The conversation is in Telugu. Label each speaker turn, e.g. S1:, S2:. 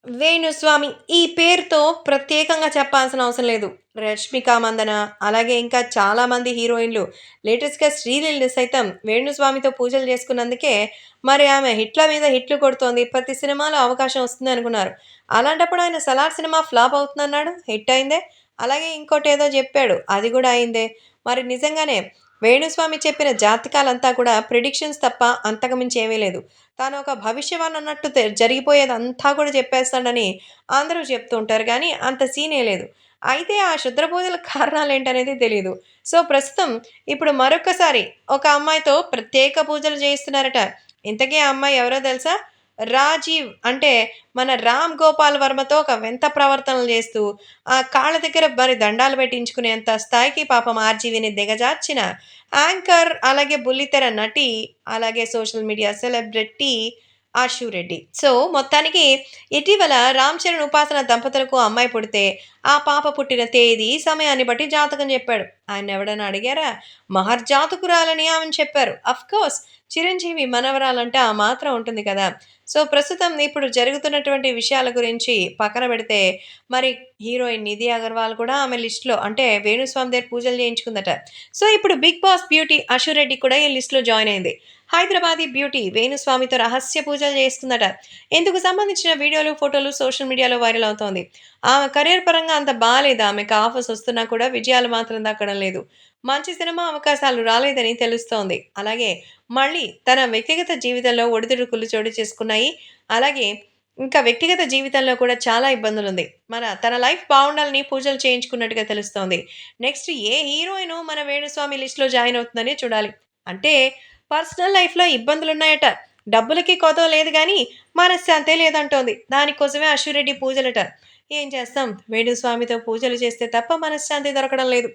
S1: వేణుస్వామి ఈ పేరుతో ప్రత్యేకంగా చెప్పాల్సిన అవసరం లేదు. 'రష్మిక మందన' అలాగే ఇంకా చాలామంది హీరోయిన్‌లు లేటెస్ట్‌గా 'శ్రీలీల' సైతం వేణుస్వామితో పూజలు చేసుకున్నందుకే మరి ఆమె హిట్ల మీద హిట్లు కొడుతోంది. ప్రతి సినిమాలో అవకాశం వస్తుందనుకున్నారు. అలాంటప్పుడు ఆయన 'సలార్' సినిమా ఫ్లాప్ అవుతుందన్నాడు. హిట్ అయిందే. అలాగే ఇంకోటేదో జెప్పాడు. అది గూడా అయిందే. మరి నిజంగానే వేణుస్వామి చెప్పిన జాతకాలంతా కూడా ప్రిడిక్షన్స్ తప్ప అంతకు మించి ఏమీ లేదు. తాను ఒక భవిష్యవాణి అన్నట్టు జరిగిపోయేదంతా కూడా చెప్పేస్తాడని అందరూ చెప్తూ ఉంటారు గానీ, అంత సీనే లేదు. అయితే ఆ క్షుద్ర పూజలకు కారణాలేంటనేది తెలీదు. సో, ప్రస్తుతం ఇప్పుడు మరొక్కసారి ఒక అమ్మాయితో ప్రత్యేక పూజలు చేయిస్తున్నారట. ఇంతకీ ఆ అమ్మాయి ఎవరో తెలుసా? రాజీవ్ అంటే మన 'రామ్ గోపాల్ వర్మ'తో ఒక వింత ప్రవర్తనలు చేస్తూ, ఆ కాళ్ళ దగ్గర మరి దండాలు పెట్టించుకునేంత స్థాయికి పాపం ఆర్జీవిని దిగజార్చిన యాంకర్, అలాగే బుల్లితెర నటి, అలాగే సోషల్ మీడియా సెలబ్రిటీ ఆశు రెడ్డి. సో, మొత్తానికి ఇటీవల 'రామ్ చరణ్', 'ఉపాసన' దంపతులకు అమ్మాయి పుడితే, ఆ పాప పుట్టిన తేదీ, సమయాన్ని బట్టి జాతకం చెప్పాడు. ఆయన్నెవడైనా అడిగారా? మహర్జాతకురాలని ఆమెను చెప్పారు. అఫ్‌కోర్స్ చిరంజీవి మనవరాలంటే ఆ మాత్రం ఉంటుంది కదా! సో, ప్రస్తుతం ఇప్పుడు జరుగుతున్నటువంటి విషయాల గురించి పక్కన పెడితే, మరి హీరోయిన్ 'నిధి అగర్వాల్' కూడా ఆమె లిస్ట్‌లో అంటే వేణుస్వామి దగ్గర పూజలు చేయించుకుందట. సో, ఇప్పుడు 'big boss beauty' Ashu Reddy కూడా ఈ లిస్ట్‌లో జాయిన్ అయింది. హైదరాబాదీ బ్యూటీ వేణుస్వామితో రహస్య పూజలు చేస్తుందట. ఇందుకు సంబంధించిన వీడియోలు, ఫోటోలు సోషల్ మీడియాలో వైరల్ అవుతోంది. ఆమె కెరియర్ పరంగా అంత బాలేదు. ఆమెకు ఆఫర్స్ వస్తున్నా కూడా విజయాలు మాత్రం దక్కడం లేదు. మంచి సినిమా అవకాశాలు రాలేదని తెలుస్తోంది. అలాగే మళ్ళీ తన వ్యక్తిగత జీవితంలో ఒడిదుడుకులు చోటు చేసుకున్నాయి. అలాగే ఇంకా వ్యక్తిగత జీవితంలో కూడా చాలా ఇబ్బందులుంది. తన లైఫ్ బావుండాలని పూజలు చేయించుకున్నట్టుగా తెలుస్తోంది. నెక్స్ట్ ఏ హీరోయిను మన వేణుస్వామి లిస్ట్‌లో జాయిన్ అవుతుందని చూడాలి. అంటే పర్సనల్ లైఫ్‌లో ఇబ్బందులున్నాయట. డబ్బులకి కొదవ లేదు గానీ, మనశ్శాంతే లేదంటోంది. దానికోసమే అశ్విరెడ్డి పూజలట. ఏం చేస్తాం? వేణుస్వామితో పూజలు చేస్తే తప్ప మనశ్శాంతి దొరకడం లేదు.